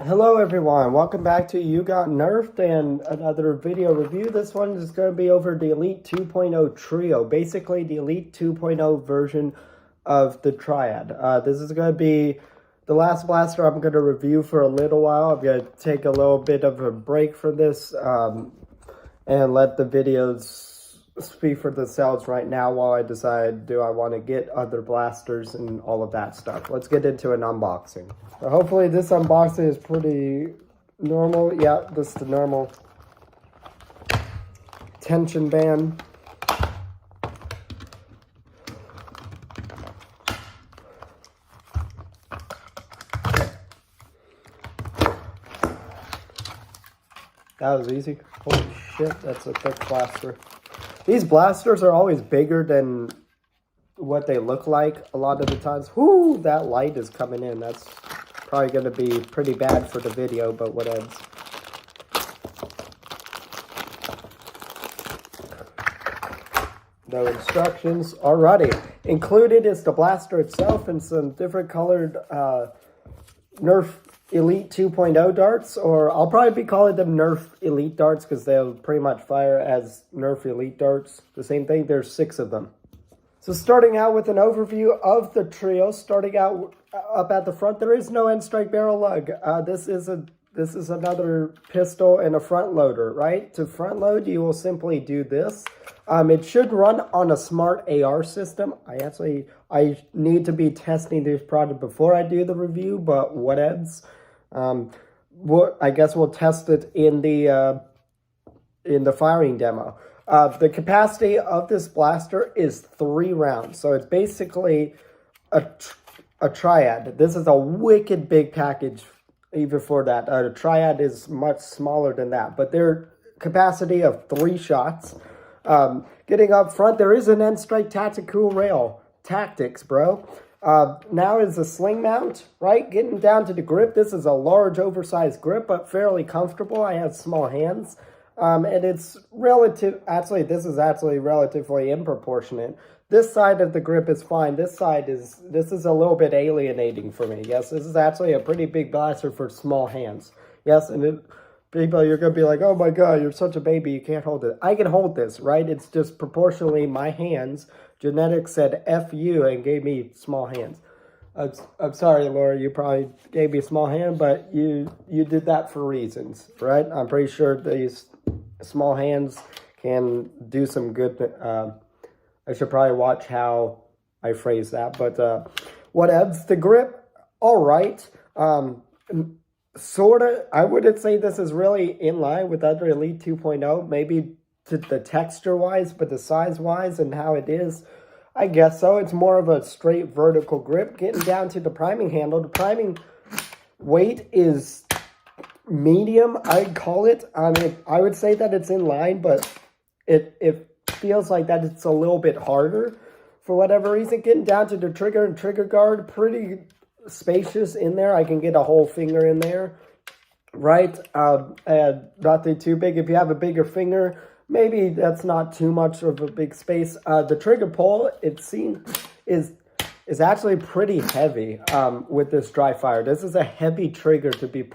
Hello everyone, welcome back to You Got Nerfed and another video review. This one is going to be over the Elite 2.0 Trio, basically the Elite 2.0 version of the Triad. This is going to be the last blaster I'm going to review for a little while. I'm going to take a little bit of a break from this and let the videos speak for themselves right now while I decide, do I want to get other blasters and all of that stuff. Let's get into an unboxing. So hopefully this unboxing is pretty normal. Yeah, this is the normal tension band. That was easy. Holy shit, that's a thick blaster. These blasters are always bigger than what they look like a lot of the times. Whoo, that light is coming in. That's probably going to be pretty bad for the video, but whatever. No instructions. Alrighty. Included is the blaster itself and some different colored Nerf Elite 2.0 darts, or I'll probably be calling them Nerf Elite darts because they'll pretty much fire as Nerf Elite darts. The same thing, there's 6 of them. So starting out with an overview of the trio, starting out up at the front, there is no end strike barrel lug. This is another pistol and a front loader, right? To front load, you will simply do this. It should run on a smart AR system. I need to be testing this product before I do the review, but whatevs. I guess we'll test it in the firing demo. The capacity of this blaster is 3 rounds, so it's basically a triad. This is a wicked big package even for that. A triad is much smaller than that, but their capacity of 3 shots. Getting up front, there is an end strike tactical rail. Tactics, bro. Now is the sling mount, right? Getting down to the grip. This is a large, oversized grip, but fairly comfortable. I have small hands. And it's this is actually relatively improportionate. This side of the grip is fine. This is a little bit alienating for me. Yes, this is actually a pretty big blaster for small hands. Yes, and people, you're going to be like, oh my God, you're such a baby, you can't hold it. I can hold this, right? It's just proportionally my hands. Genetics said F you and gave me small hands. I'm sorry, Laura, you probably gave me a small hand, but you did that for reasons, right? I'm pretty sure these small hands can do some good. I should probably watch how I phrase that, but whatevs. The grip, all right. Sorta, I wouldn't say this is really in line with other Elite 2.0, maybe to the texture-wise, but the size-wise and how it is, I guess so. It's more of a straight vertical grip. Getting down to the priming handle, the priming weight is medium, I'd call it. I mean, I would say that it's in line, but it feels like that it's a little bit harder for whatever reason. Getting down to the trigger and trigger guard, pretty spacious in there. I can get a whole finger in there, right? And nothing too big. If you have a bigger finger, maybe that's not too much of a big space. The trigger pull, it seems, is actually pretty heavy with this dry fire. This is a heavy trigger to be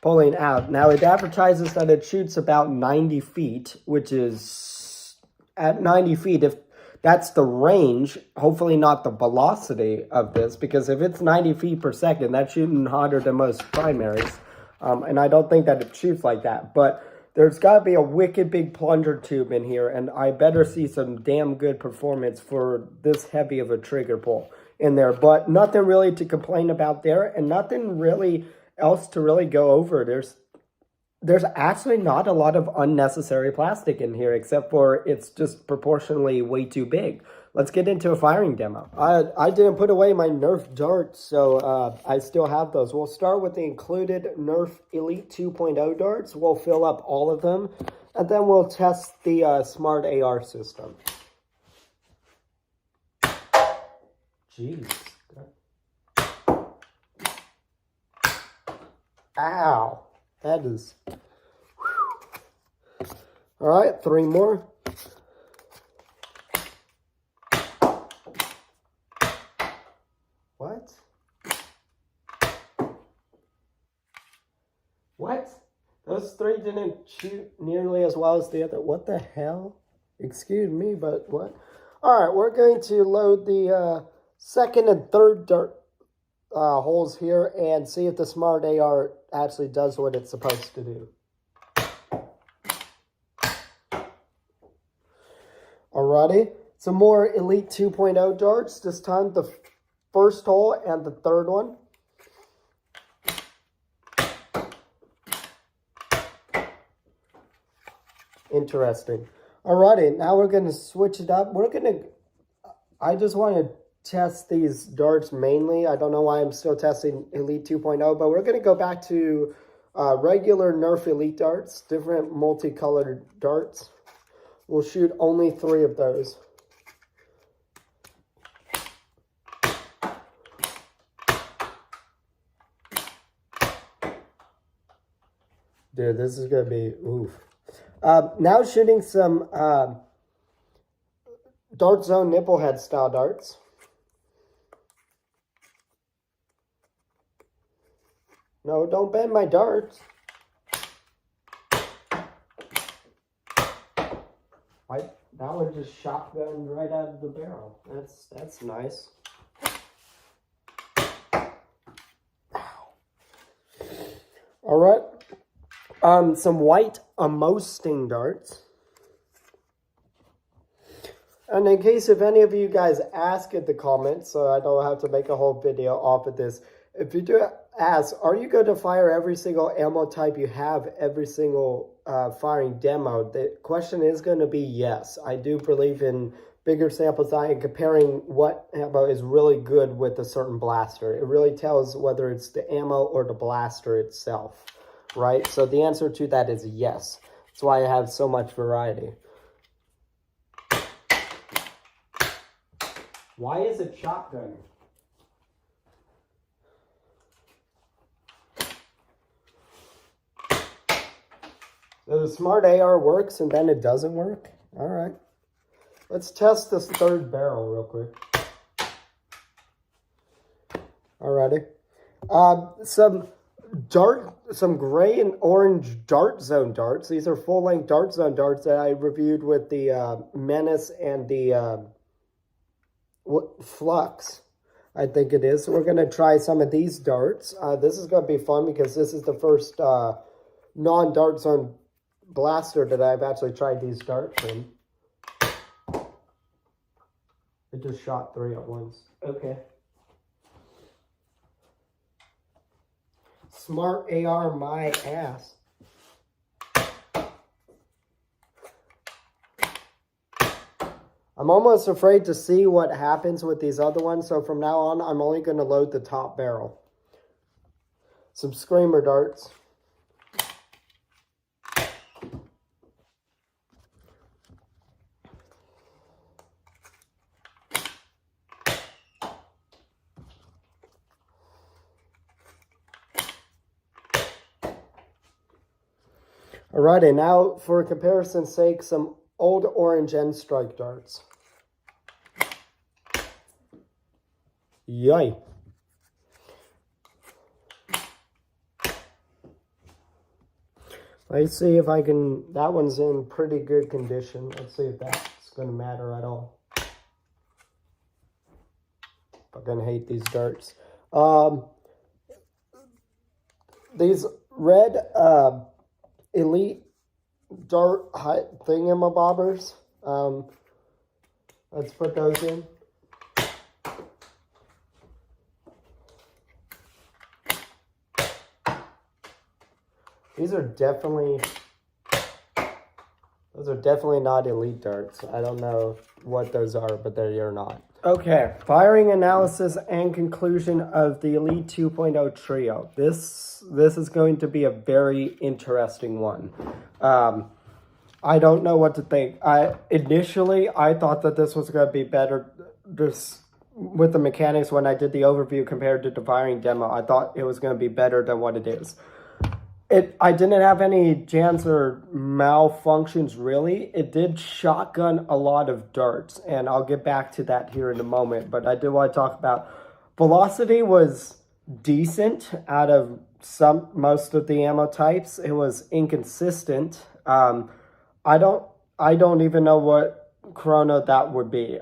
pulling out. Now, it advertises that it shoots about 90 feet, which is at 90 feet. If that's the range, hopefully not the velocity of this, because if it's 90 feet per second, that's shooting hotter than most primaries. And I don't think that it shoots like that. But there's got to be a wicked big plunger tube in here, and I better see some damn good performance for this heavy of a trigger pull in there. But nothing really to complain about there, and nothing really else to really go over. There's actually not a lot of unnecessary plastic in here, except for it's just proportionally way too big. Let's get into a firing demo. I didn't put away my Nerf darts, so I still have those. We'll start with the included Nerf Elite 2.0 darts. We'll fill up all of them, and then we'll test the smart AR system. Jeez. Ow. That is... Whew. All right, 3 more. What? What? Those three didn't shoot nearly as well as the other. What the hell? Excuse me, but what? All right, we're going to load the second and third dart holes here and see if the Smart AR actually does what it's supposed to do. Alrighty, some more Elite 2.0 darts. This time the first hole and the third one. Interesting. Alrighty, now we're going to switch it up. I just want to test these darts mainly. I don't know why I'm still testing Elite 2.0, but we're going to go back to regular Nerf Elite darts, different multicolored darts. We'll shoot only 3 of those. Dude, this is going to be oof. Now shooting some Dart Zone Nipplehead style darts. No, don't bend my darts. That one just shotgunned right out of the barrel. That's nice. All right. Some white Amosting darts. And in case if any of you guys ask in the comments, so I don't have to make a whole video off of this, if you do ask, are you going to fire every single ammo type you have, every single firing demo? The question is going to be yes. I do believe in bigger sample size and comparing what ammo is really good with a certain blaster. It really tells whether it's the ammo or the blaster itself, right? So the answer to that is yes. That's why I have so much variety. Why is it shotgun? So the Smart AR works and then it doesn't work? All right. Let's test this third barrel real quick. Alrighty. Some gray and orange Dart Zone darts. These are full-length Dart Zone darts that I reviewed with the Menace and the Flux, I think it is. So we're going to try some of these darts. This is going to be fun because this is the first non-Dart Zone blaster that I've actually tried these darts in. It just shot 3 at once. Okay. Smart AR my ass. I'm almost afraid to see what happens with these other ones, so from now on, I'm only going to load the top barrel. Some Screamer darts. Alrighty, now for comparison's sake, some old orange end strike darts. Yay. Let's see if I can, that one's in pretty good condition. Let's see if that's going to matter at all. Fucking hate these darts. These red Elite dart thingamabobbers. Let's put those in. Those are definitely not Elite darts. I don't know what those are, but they are not. Okay, firing analysis and conclusion of the Elite 2.0 trio. This is going to be a very interesting one. I don't know what to think. Initially, I thought that this was going to be better just with the mechanics when I did the overview compared to the firing demo. I thought it was going to be better than what it is. I didn't have any jams or malfunctions, really. It did shotgun a lot of darts, and I'll get back to that here in a moment. But I do want to talk about velocity was decent out of most of the ammo types. It was inconsistent. I don't even know what chrono that would be.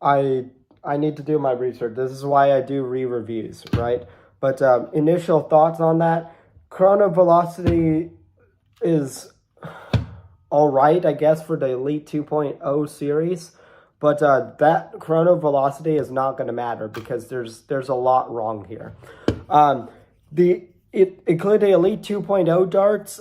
I I need to do my research. This is why I do re-reviews, right? But initial thoughts on that. Chrono velocity is all right, I guess, for the Elite 2.0 series. But that chrono velocity is not going to matter because there's a lot wrong here. Including Elite 2.0 darts,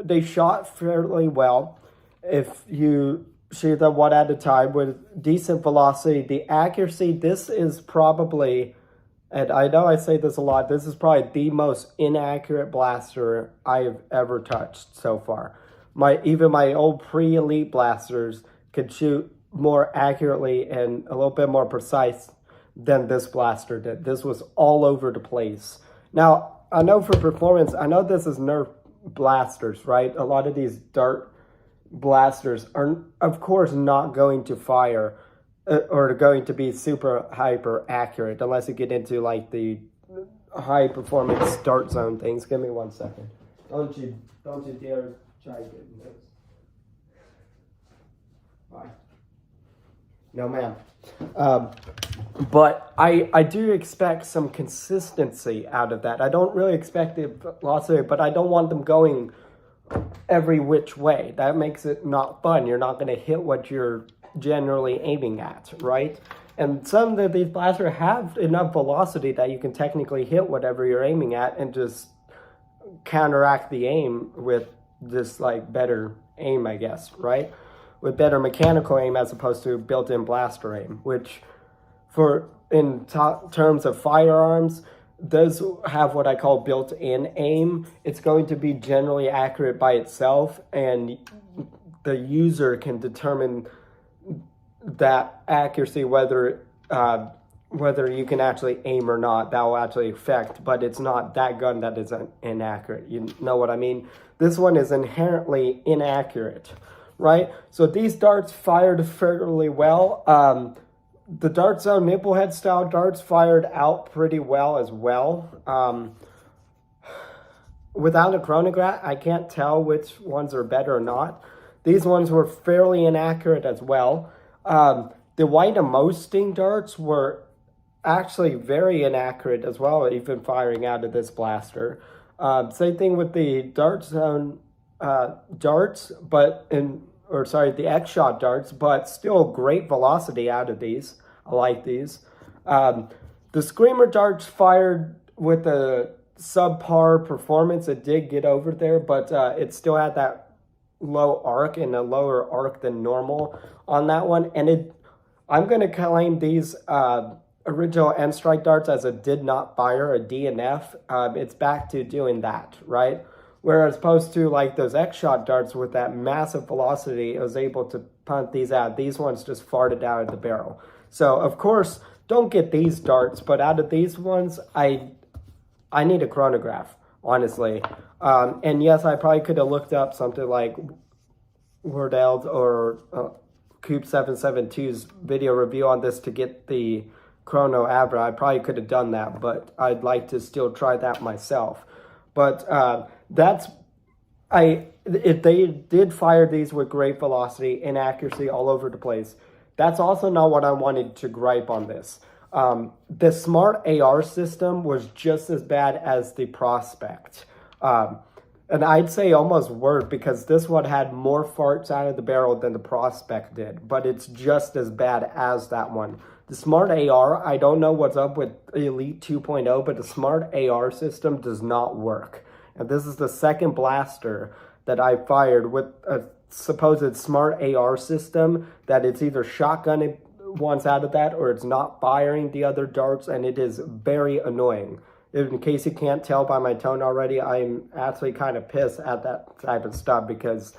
they shot fairly well. If you shoot them one at a time with decent velocity, the accuracy, this is probably, and I know I say this a lot, this is probably the most inaccurate blaster I've ever touched so far. Even my old pre-elite blasters could shoot more accurately and a little bit more precise than this blaster did. This was all over the place. Now, I know for performance, I know this is Nerf blasters, right? A lot of these dart blasters are, of course, not going to fire or going to be super hyper accurate unless you get into like the high performance dart zone things. Give me 1 second. Don't you dare try getting this. Bye. No, ma'am. But I do expect some consistency out of that. I don't really expect the velocity, but I don't want them going every which way. That makes it not fun. You're not going to hit what you're generally aiming at, right? And some of these blasters have enough velocity that you can technically hit whatever you're aiming at and just counteract the aim with this like better aim, I guess, right? With better mechanical aim as opposed to built-in blaster aim, which in terms of firearms, does have what I call built-in aim. It's going to be generally accurate by itself, and the user can determine that accuracy, whether you can actually aim or not. That will actually affect, but it's not that gun that is inaccurate. You know what I mean? This one is inherently inaccurate, right? So these darts fired fairly well. The Dart Zone Nipplehead style darts fired out pretty well as well. Without a chronograph, I can't tell which ones are better or not. These ones were fairly inaccurate as well. The White Sting darts were actually very inaccurate as well, even firing out of this blaster. Same thing with the Dart Zone darts, the X-Shot darts, but still great velocity out of these. I like these. The Screamer darts fired with a subpar performance. It did get over there, but it still had that low arc and a lower arc than normal on that one. And I'm going to claim these original N-Strike darts as a did not fire, a DNF. It's back to doing that, right? Whereas opposed to like those X-Shot darts with that massive velocity, it was able to punt these out. These ones just farted out of the barrel. So, of course, don't get these darts, but out of these ones, I need a chronograph, honestly. And yes, I probably could have looked up something like Wardell's or Coop 772's video review on this to get the chrono average. I probably could have done that, but I'd like to still try that myself. But if they did fire these with great velocity and accuracy all over the place, that's also not what I wanted to gripe on this. The Smart AR system was just as bad as the Prospect. And I'd say almost worse because this one had more farts out of the barrel than the Prospect did, but it's just as bad as that one. The Smart AR, I don't know what's up with Elite 2.0, but the Smart AR system does not work. And this is the second blaster that I fired with a supposed Smart AR system that it's either shotgunning once out of that or it's not firing the other darts, and it is very annoying. In case you can't tell by my tone already, I'm actually kind of pissed at that type of stuff because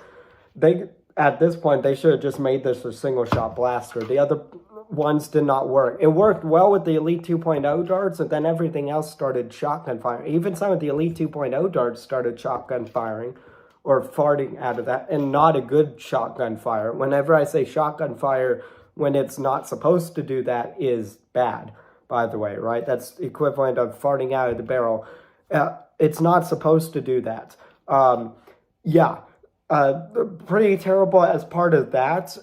at this point, they should have just made this a single shot blaster. The other ones did not work. It worked well with the Elite 2.0 darts, and then everything else started shotgun firing. Even some of the Elite 2.0 darts started shotgun firing or farting out of that, and not a good shotgun fire. Whenever I say shotgun fire, when it's not supposed to do that, is bad. by the way, right? That's equivalent of farting out of the barrel. It's not supposed to do that. Yeah, pretty terrible as part of that.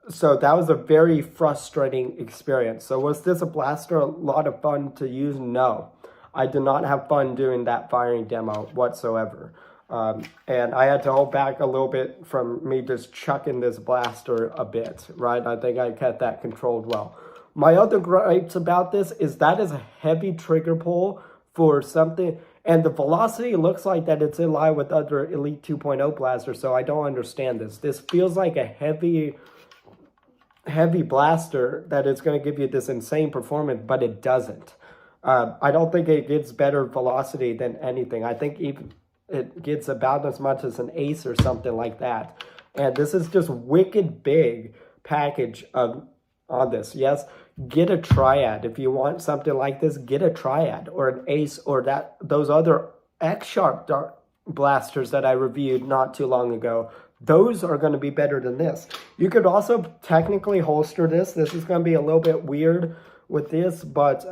So that was a very frustrating experience. So was this a blaster a lot of fun to use? No, I did not have fun doing that firing demo whatsoever. And I had to hold back a little bit from me just chucking this blaster a bit, right? I think I kept that controlled well. My other gripes about this is that is a heavy trigger pull for something, and the velocity looks like that it's in line with other Elite 2.0 blasters, so I don't understand this. This feels like a heavy blaster that is going to give you this insane performance, but it doesn't. I don't think it gets better velocity than anything. I think even it gets about as much as an Ace or something like that. And this is just wicked big package on this. Yes, get a Triad. If you want something like this, get a Triad or an Ace or those other X-Sharp dart blasters that I reviewed not too long ago. Those are going to be better than this. You could also technically holster this. This is going to be a little bit weird with this, but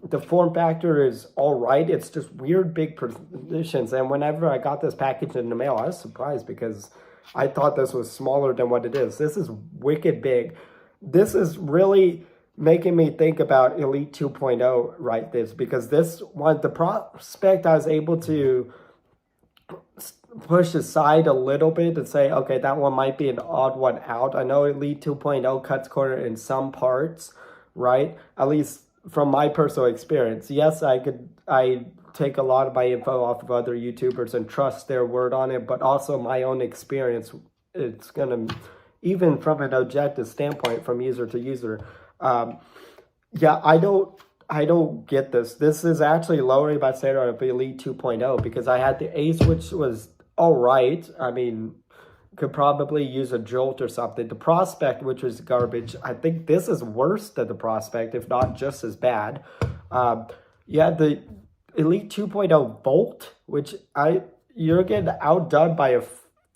the form factor is all right. It's just weird big positions. And whenever I got this package in the mail, I was surprised because I thought this was smaller than what it is. This is wicked big. This is really making me think about Elite 2.0 right this, because this one, the prospect I was able to push aside a little bit and say, okay, that one might be an odd one out. I know Elite 2.0 cuts corner in some parts, right? At least from my personal experience. Yes, I take a lot of my info off of other YouTubers and trust their word on it, but also my own experience. It's gonna, even from an objective standpoint, from user to user. Yeah, I don't get this. This is actually lowering my standard of Elite 2.0 because I had the Ace, which was all right. I mean, could probably use a Jolt or something. The Prospect, which was garbage. I think this is worse than the Prospect, if not just as bad. Yeah, the Elite 2.0 Volt, which you're getting outdone by a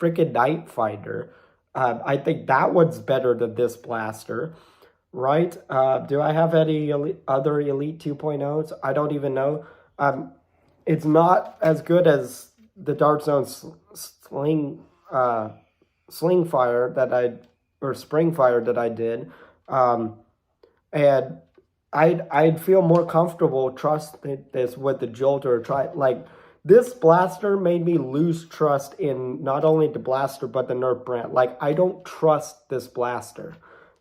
freaking Night Finder. I think that one's better than this blaster, right? Do I have any other Elite 2.0s? I don't even know. It's not as good as the Dark Zone Sling Fire or Spring Fire that I did. And I'd feel more comfortable trusting this with the Jolt or like this blaster made me lose trust in not only the blaster but the Nerf brand. Like, I don't trust this blaster.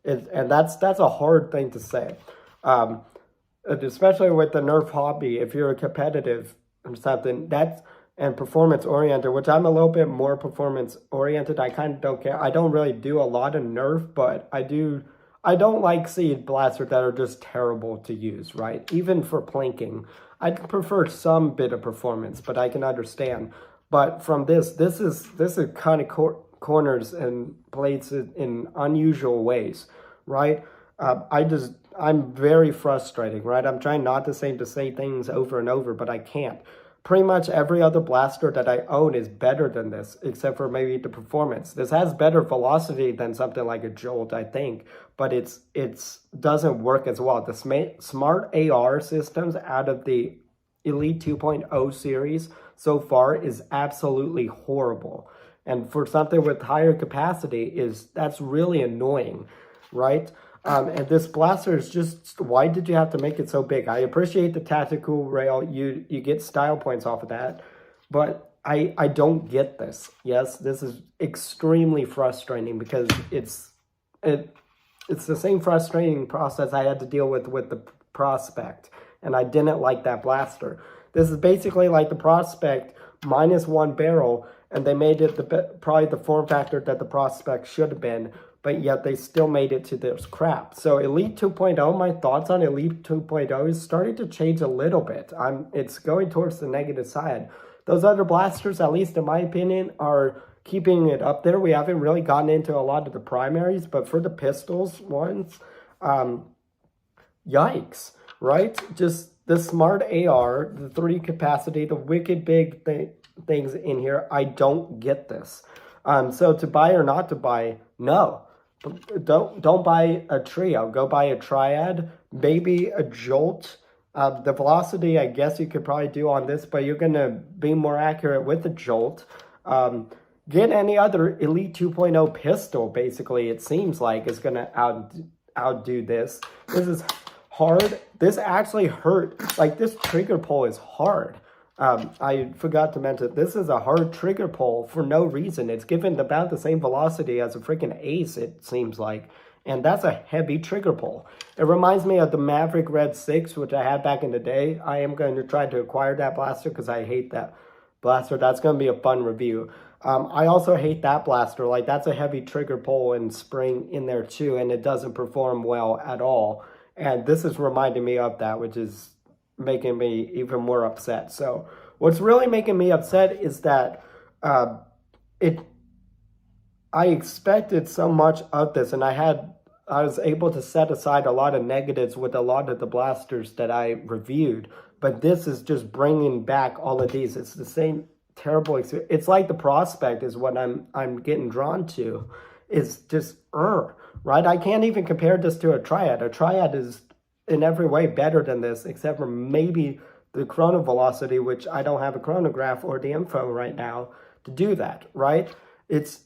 And that's a hard thing to say. Especially with the Nerf hobby, if you're a competitive or something, and performance oriented, which I'm a little bit more performance oriented. I kind of don't care. I don't really do a lot of Nerf, but I don't like seeing blasters that are just terrible to use, right? Even for plinking, I'd prefer some bit of performance, but I can understand. But from this is kind of corners and plates in unusual ways, right? I'm very frustrating, right? I'm trying not to say things over and over, but I can't. Pretty much every other blaster that I own is better than this, except for maybe the performance. This has better velocity than something like a Jolt, I think, but it doesn't work as well. The smart AR systems out of the Elite 2.0 series so far is absolutely horrible. And for something with higher capacity, that's really annoying, right? And this blaster is just, why did you have to make it so big? I appreciate the tactical rail. You get style points off of that. But I don't get this. Yes, this is extremely frustrating because it's the same frustrating process I had to deal with the Prospect. And I didn't like that blaster. This is basically like the Prospect minus one barrel. And they made it probably the form factor that the Prospect should have been, but yet they still made it to this crap. So Elite 2.0, my thoughts on Elite 2.0 is starting to change a little bit. It's going towards the negative side. Those other blasters, at least in my opinion, are keeping it up there. We haven't really gotten into a lot of the primaries, but for the pistols ones, yikes, right? Just the smart AR, the 3 capacity, the wicked big things in here. I don't get this. So to buy or not to buy, no. Don't buy a trio. Go buy a Triad. maybe a jolt. The velocity, I guess you could probably do on this, but you're going to be more accurate with the jolt. Get any other Elite 2.0 pistol, basically, it seems like, is going to outdo this. This is hard. This actually hurt. Like, this trigger pull is hard. I forgot to mention, this is a hard trigger pull for no reason. It's given about the same velocity as a freaking ace, it seems like. And that's a heavy trigger pull. It reminds me of the Maverick Red 6, which I had back in the day. I am going to try to acquire that blaster because I hate that blaster. That's going to be a fun review. I also hate that blaster. Like, that's a heavy trigger pull and spring in there too, and it doesn't perform well at all. And this is reminding me of that, which is making me even more upset. So what's really making me upset is that I expected so much of this, and I was able to set aside a lot of negatives with a lot of the blasters that I reviewed, but this is just bringing back all of these. It's the same terrible experience. It's like the Prospect is what I'm getting drawn to. It's just right? I can't even compare this to a Triad. A Triad is in every way better than this, except for maybe the chrono velocity, which I don't have a chronograph or the info right now to do that, right? It's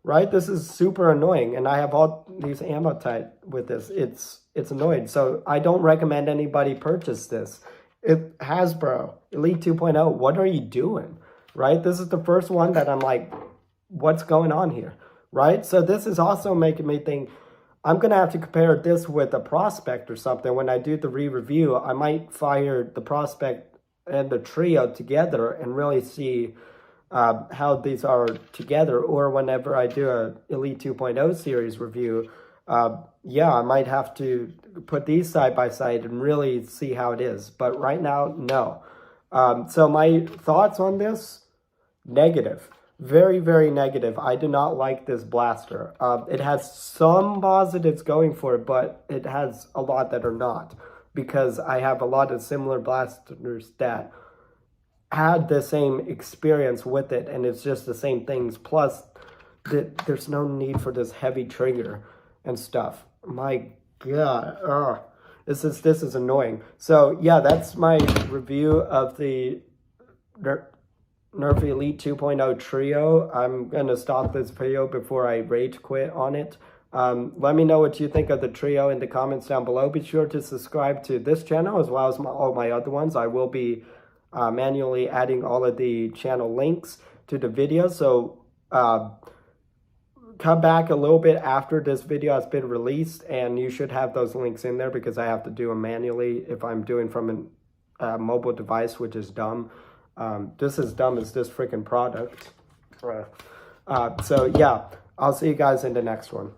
right? This is super annoying, and I have all these ammo type with this. It's annoying, so I don't recommend anybody purchase this. Hasbro, Elite 2.0, what are you doing, right? This is the first one that I'm like, what's going on here, right? So this is also making me think, I'm going to have to compare this with a Prospect or something. When I do the re-review, I might fire the Prospect and the Trio together and really see how these are together. Or whenever I do a Elite 2.0 series review, yeah, I might have to put these side by side and really see how it is. But right now, no. So my thoughts on this, negative. Very, very negative. I do not like this blaster. It has some positives going for it, but it has a lot that are not. Because I have a lot of similar blasters that had the same experience with it, and it's just the same things. Plus, there's no need for this heavy trigger and stuff. My God, this is annoying. So yeah, that's my review of the Nerf Elite 2.0 Trio. I'm gonna stop this video before I rage quit on it. Let me know what you think of the Trio in the comments down below. Be sure to subscribe to this channel as well as all my other ones. I will be manually adding all of the channel links to the video. So come back a little bit after this video has been released, and you should have those links in there because I have to do them manually if I'm doing from a mobile device, which is dumb. Just as dumb as this freaking product. So yeah, I'll see you guys in the next one.